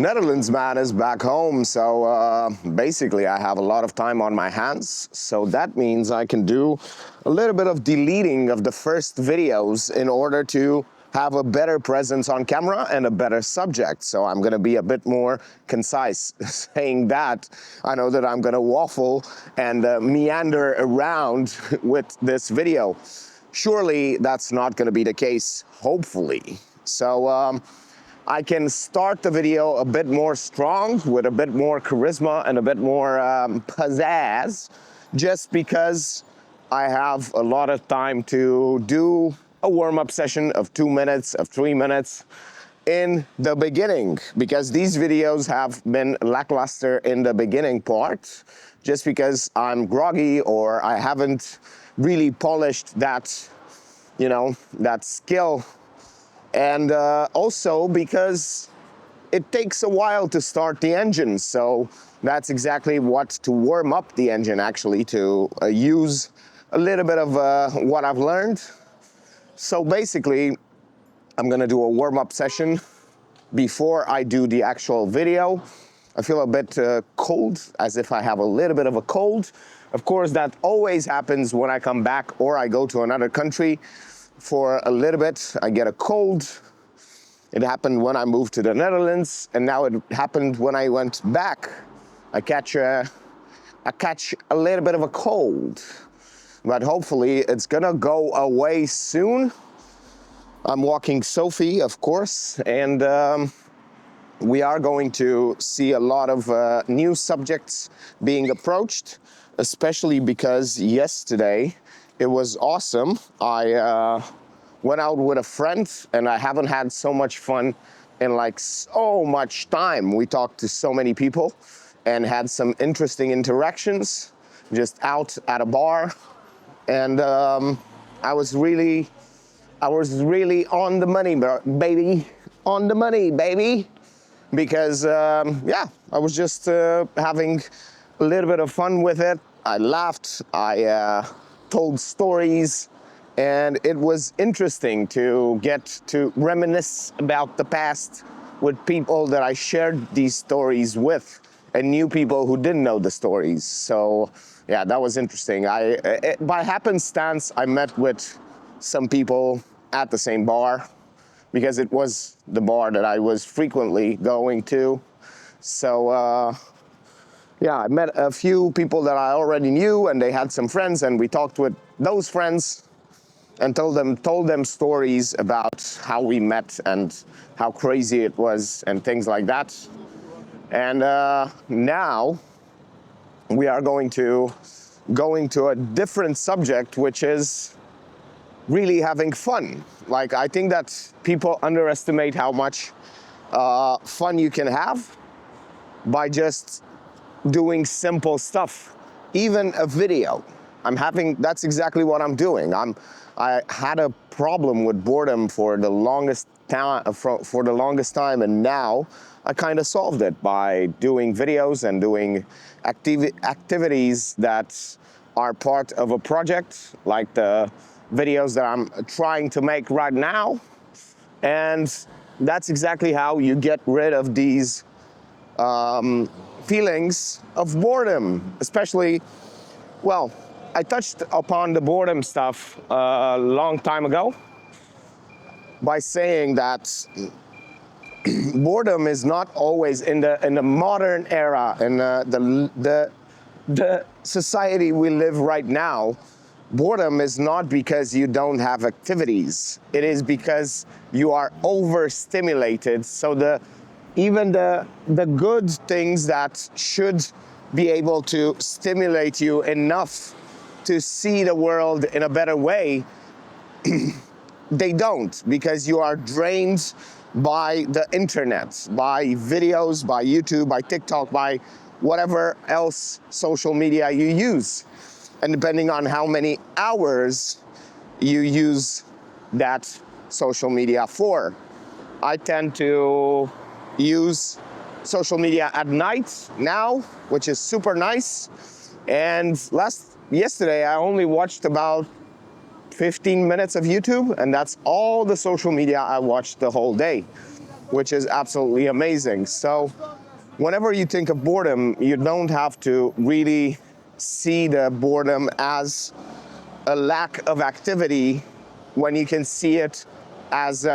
Netherlands man is back home, so basically I have a lot of time on my hands, so that means I can do a little bit of deleting of the first videos in order to have a better presence on camera and a better subject. So I'm going to be a bit more concise. Saying that, I know that I'm going to waffle and meander around with this video. Surely that's not going to be the case, hopefully. So I can start the video a bit more strong, with a bit more charisma and a bit more pizzazz, just because I have a lot of time to do a warm-up session of 2 minutes, of 3 minutes in the beginning, because these videos have been lackluster in the beginning part, just because I'm groggy or I haven't really polished that, that skill. And also because it takes a while to start the engine. So that's exactly what to warm up the engine, actually, to use a little bit of what I've learned. So basically, I'm gonna do a warm-up session before I do the actual video. I feel a bit cold, as if I have a little bit of a cold. Of course, that always happens when I come back or I go to another country. For a little bit, I get a cold. It happened when I moved to the Netherlands, and now it happened when I went back. I catch a little bit of a cold, but hopefully it's gonna go away soon. I'm walking Sophie, of course, and we are going to see a lot of new subjects being approached, especially because yesterday it was awesome. I went out with a friend and I haven't had so much fun in like so much time. We talked to so many people and had some interesting interactions just out at a bar. And I was really on the money, baby. On the money, baby. Because, I was just having a little bit of fun with it. I laughed, I told stories, and it was interesting to get to reminisce about the past with people that I shared these stories with, and new people who didn't know the stories. So yeah, that was interesting. By happenstance, I met with some people at the same bar, because it was the bar that I was frequently going to. So I met a few people that I already knew, and they had some friends, and we talked with those friends and told them stories about how we met and how crazy it was and things like that. And now we are going to a different subject, which is really having fun. Like, I think that people underestimate how much fun you can have by just doing simple stuff, even a video. That's exactly what I'm doing. I had a problem with boredom for the longest time, and now I kind of solved it by doing videos and doing activities that are part of a project, like the videos that I'm trying to make right now. And that's exactly how you get rid of these feelings of boredom, especially, well, I touched upon the boredom stuff a long time ago by saying that boredom is not always in the modern era, in the society we live right now. Boredom is not because you don't have activities. It is because you are overstimulated. So even the good things that should be able to stimulate you enough to see the world in a better way, they don't, because you are drained by the internet, by videos, by YouTube, by TikTok, by whatever else social media you use. And depending on how many hours you use that social media for. I tend to use social media at night now, which is super nice. And yesterday, I only watched about 15 minutes of YouTube, and that's all the social media I watched the whole day. which is absolutely amazing. So whenever you think of boredom, you don't have to really see the boredom as a lack of activity, when you can see it as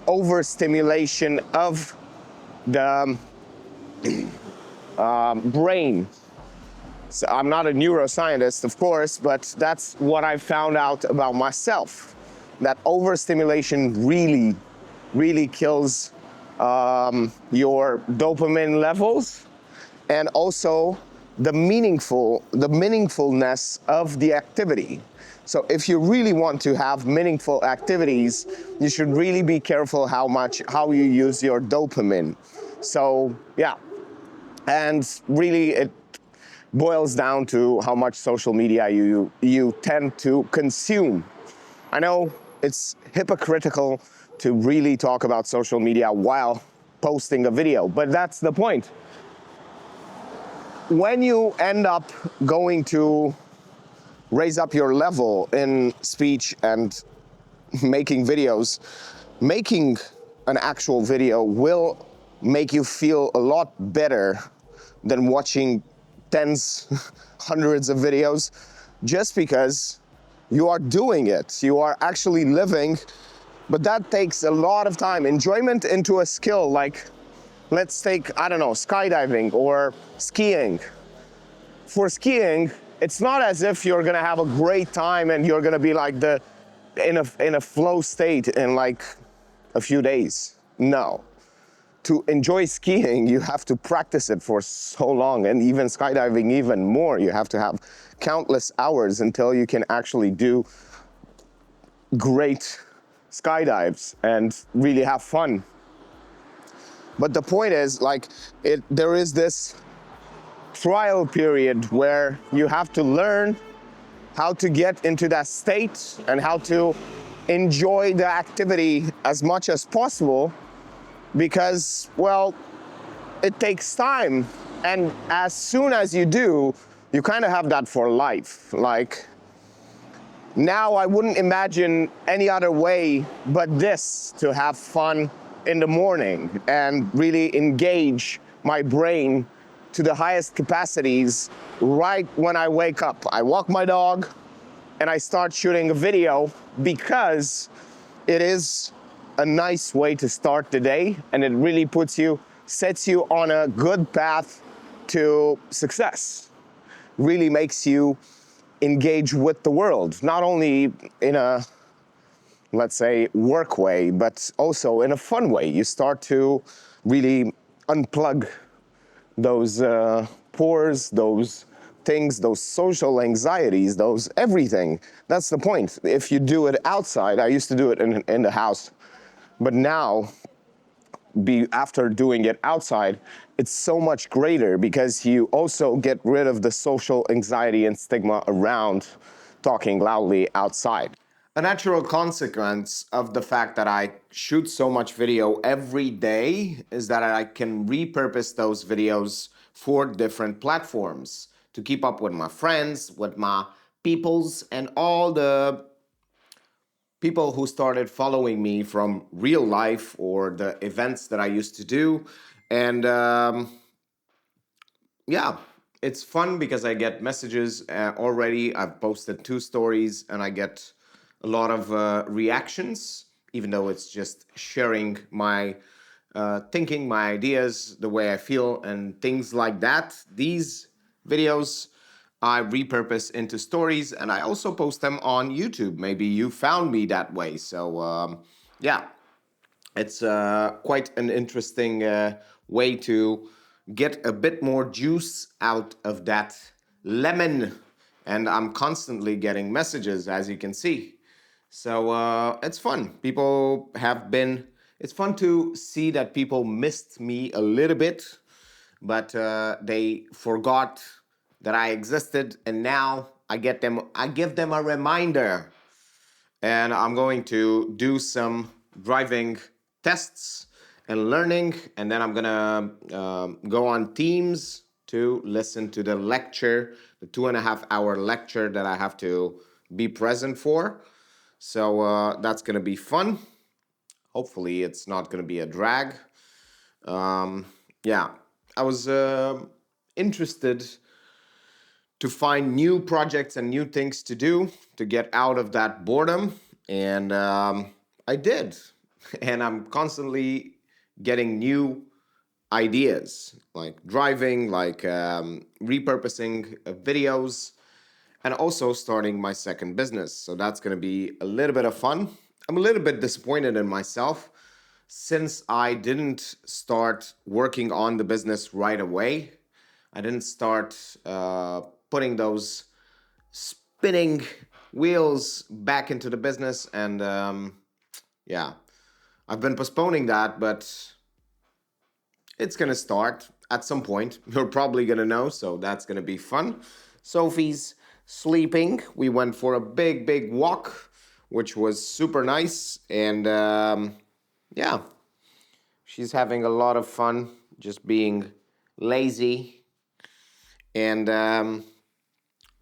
overstimulation of the brain. So I'm not a neuroscientist, of course, but that's what I found out about myself. That overstimulation really kills your dopamine levels, and also the meaningfulness of the activity. So if you really want to have meaningful activities, you should really be careful how you use your dopamine. So yeah, and really it boils down to how much social media you tend to consume. I know it's hypocritical to really talk about social media while posting a video, but that's the point. When you end up going to raise up your level in speech and making videos, making an actual video will make you feel a lot better than watching tens, hundreds of videos, just because you are doing it. You are actually living, but that takes a lot of time. Enjoyment into a skill, like let's take, I don't know, skydiving or skiing. For skiing, it's not as if you're gonna have a great time and you're gonna be like in a flow state in like a few days. No. To enjoy skiing, you have to practice it for so long, and even skydiving even more. You have to have countless hours until you can actually do great skydives and really have fun. But the point is, like, there is this trial period where you have to learn how to get into that state and how to enjoy the activity as much as possible, because, well, it takes time. And as soon as you do, you kind of have that for life. Like, now I wouldn't imagine any other way but this, to have fun in the morning and really engage my brain to the highest capacities right when I wake up. I walk my dog and I start shooting a video, because it is a nice way to start the day, and it really sets you on a good path to success. Really makes you engage with the world, not only in a, let's say, work way, but also in a fun way. You start to really unplug those pores, those things, those social anxieties, those everything. That's the point. If you do it outside, I used to do it in the house, but now, after doing it outside, it's so much greater, because you also get rid of the social anxiety and stigma around talking loudly outside. A natural consequence of the fact that I shoot so much video every day is that I can repurpose those videos for different platforms to keep up with my friends, with my peoples, and all the people who started following me from real life or the events that I used to do. And yeah, it's fun because I get messages already. I've posted 2 stories and I get a lot of reactions, even though it's just sharing my thinking, my ideas, the way I feel, and things like that. These videos I repurpose into stories, and I also post them on YouTube. Maybe you found me that way. So yeah, it's quite an interesting way to get a bit more juice out of that lemon. And I'm constantly getting messages, as you can see. So it's fun. It's fun to see that people missed me a little bit, but they forgot that I existed, and now I give them a reminder. And I'm going to do some driving tests and learning, and then I'm gonna go on Teams to listen to the lecture, the 2.5 hour lecture that I have to be present for. So that's gonna be fun. Hopefully it's not gonna be a drag. Um, yeah, I was interested to find new projects and new things to do to get out of that boredom. And I did. And I'm constantly getting new ideas, like driving, like repurposing videos, and also starting my second business. So that's going to be a little bit of fun. I'm a little bit disappointed in myself since I didn't start working on the business right away. I didn't start putting those spinning wheels back into the business. And yeah, I've been postponing that, but it's going to start at some point. You're probably going to know, so that's going to be fun. Sophie's sleeping. We went for a big walk, which was super nice. And yeah, she's having a lot of fun just being lazy. And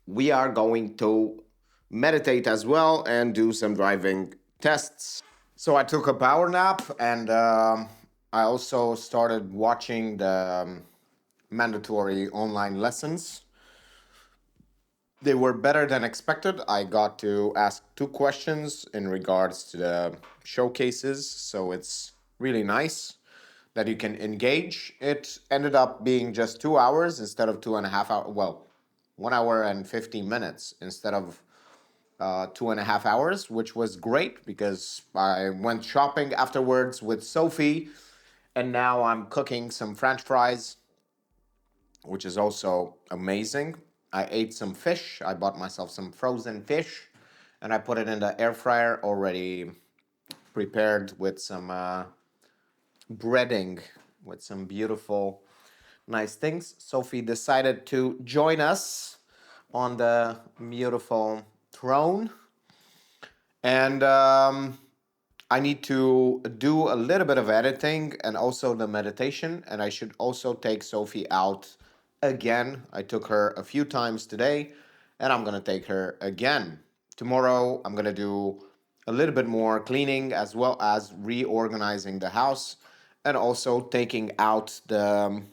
we are going to meditate as well and do some driving tests. So I took a power nap, and I also started watching the mandatory online lessons. They were better than expected. I got to ask 2 questions in regards to the showcases, so it's really nice that you can engage. It ended up being just 2 hours instead of 2.5 hours. Well, 1 hour and 15 minutes instead of 2.5 hours, which was great because I went shopping afterwards with Sophie, and now I'm cooking some French fries, which is also amazing. I ate some fish. I bought myself some frozen fish, and I put it in the air fryer already prepared with some breading, with some beautiful, nice things. Sophie decided to join us on the beautiful throne. And I need to do a little bit of editing and also the meditation. And I should also take Sophie out again. I took her a few times today, and I'm going to take her again. Tomorrow, I'm going to do a little bit more cleaning as well as reorganizing the house and also taking out the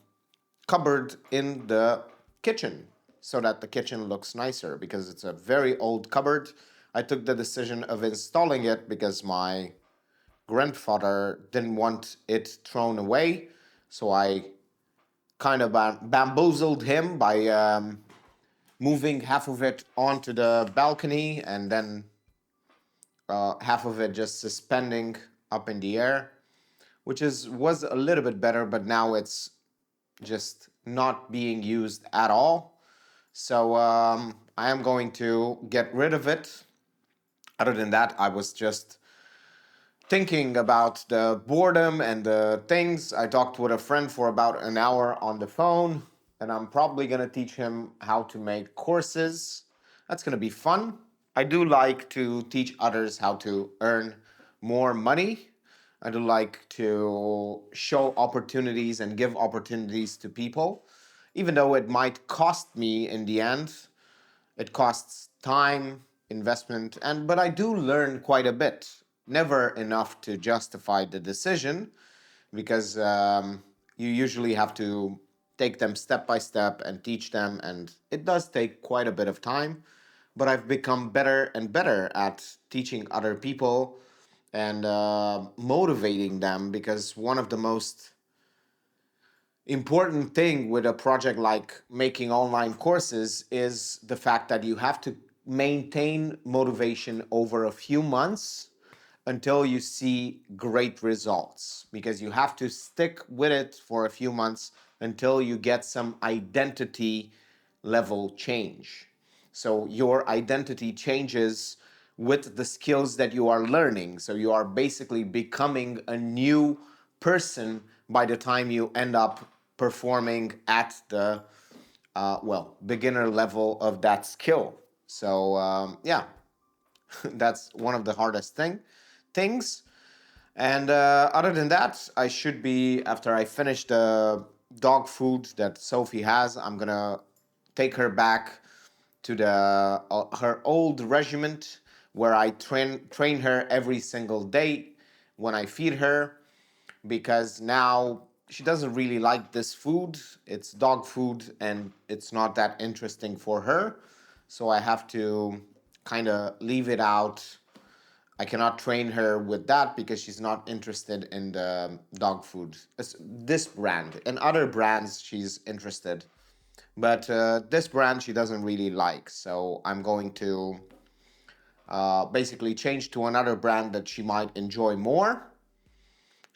cupboard in the kitchen so that the kitchen looks nicer because it's a very old cupboard. I took the decision of installing it because my grandfather didn't want it thrown away. So I kind of bamboozled him by moving half of it onto the balcony and then half of it just suspending up in the air, which was a little bit better, but now it's just not being used at all. So I am going to get rid of it. Other than that, I was just thinking about the boredom and the things. I talked with a friend for about an hour on the phone, and I'm probably going to teach him how to make courses. That's going to be fun. I do like to teach others how to earn more money. I do like to show opportunities and give opportunities to people, even though it might cost me in the end. It costs time, investment, and but I do learn quite a bit. Never enough to justify the decision, because you usually have to take them step by step and teach them, and it does take quite a bit of time. But I've become better and better at teaching other people and motivating them, because one of the most important thing with a project like making online courses is the fact that you have to maintain motivation over a few months until you see great results, because you have to stick with it for a few months until you get some identity level change. So your identity changes with the skills that you are learning. So you are basically becoming a new person by the time you end up performing at the beginner level of that skill. So yeah, that's one of the hardest things. And other than that, I should be, after I finish the dog food that Sophie has, I'm gonna take her back to the her old regiment where I train her every single day when I feed her, because now she doesn't really like this food. It's dog food and it's not that interesting for her. So I have to kind of leave it out. I cannot train her with that because she's not interested in the dog food. This brand. In other brands, she's interested. But this brand she doesn't really like. So I'm going to basically change to another brand that she might enjoy more.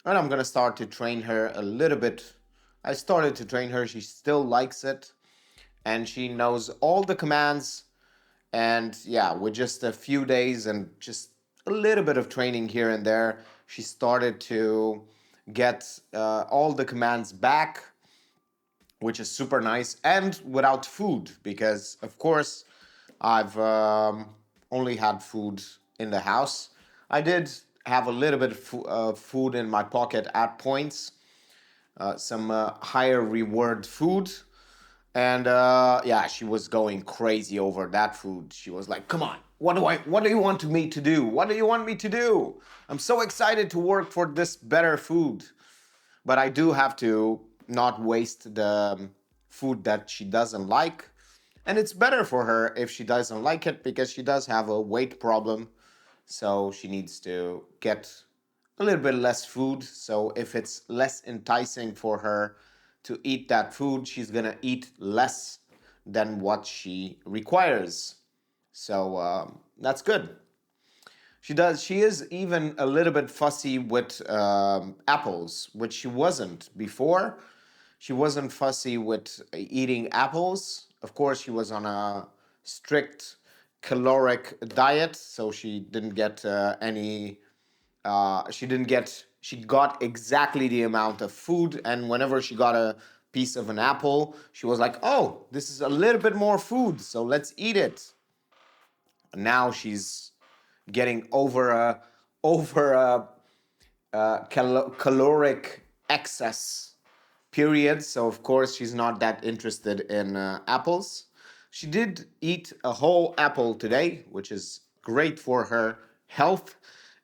And I'm going to start to train her a little bit. I started to train her. She still likes it. And she knows all the commands. And yeah, with just a few days and just a little bit of training here and there, she started to get all the commands back, which is super nice, and without food, because of course I've only had food in the house. I did have a little bit of food in my pocket at points, some higher reward food. And yeah, she was going crazy over that food. She was like, "Come on, what do you want me to do? What do you want me to do? I'm so excited to work for this better food." But I do have to not waste the food that she doesn't like. And it's better for her if she doesn't like it because she does have a weight problem. So she needs to get a little bit less food. So if it's less enticing for her to eat that food, she's gonna eat less than what she requires. So that's good. She does. She is even a little bit fussy with apples, which she wasn't before. She wasn't fussy with eating apples. Of course, she was on a strict caloric diet, so she didn't get any. She didn't get. She got exactly the amount of food, and whenever she got a piece of an apple, she was like, "Oh, this is a little bit more food, so let's eat it." Now she's getting over a caloric excess period. So of course she's not that interested in apples. She did eat a whole apple today, which is great for her health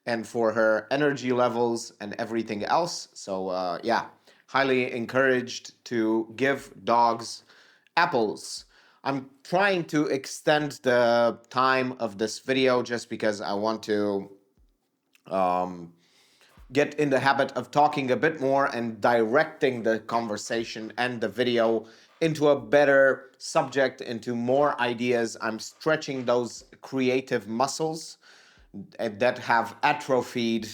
and for her energy levels and everything else. So yeah, highly encouraged to give dogs apples. I'm trying to extend the time of this video just because I want to get in the habit of talking a bit more and directing the conversation and the video into a better subject, into more ideas. I'm stretching those creative muscles that have atrophied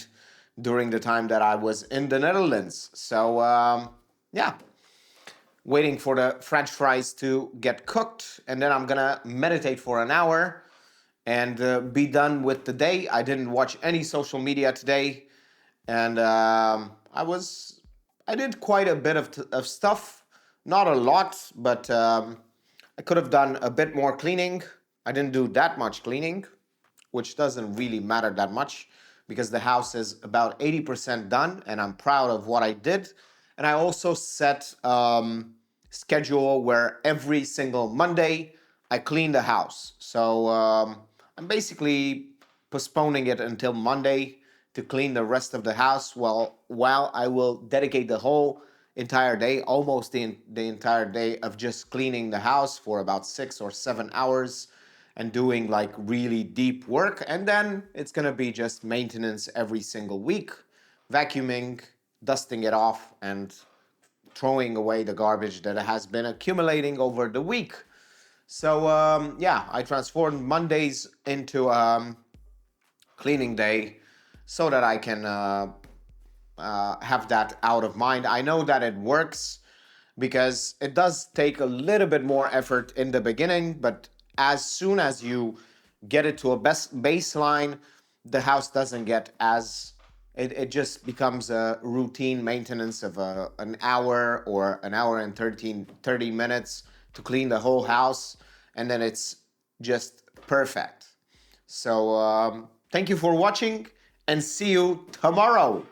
during the time that I was in the Netherlands. So, yeah, waiting for the French fries to get cooked, and then I'm gonna meditate for an hour and be done with the day. I didn't watch any social media today, and I did quite a bit of stuff, not a lot, but I could have done a bit more cleaning. I didn't do that much cleaning, which doesn't really matter that much because the house is about 80% done, and I'm proud of what I did. And I also set schedule where every single Monday I clean the house. So I'm basically postponing it until Monday to clean the rest of the house. While I will dedicate the whole entire day, almost the entire day of just cleaning the house for about 6 or 7 hours and doing like really deep work. And then it's gonna be just maintenance every single week, vacuuming, dusting it off, and throwing away the garbage that has been accumulating over the week. So yeah, I transformed Mondays into cleaning day so that I can have that out of mind. I know that it works because it does take a little bit more effort in the beginning, but as soon as you get it to a baseline, the house doesn't get as it just becomes a routine maintenance of an hour or an hour and 30 minutes to clean the whole house, and then it's just perfect. So thank you for watching and see you tomorrow.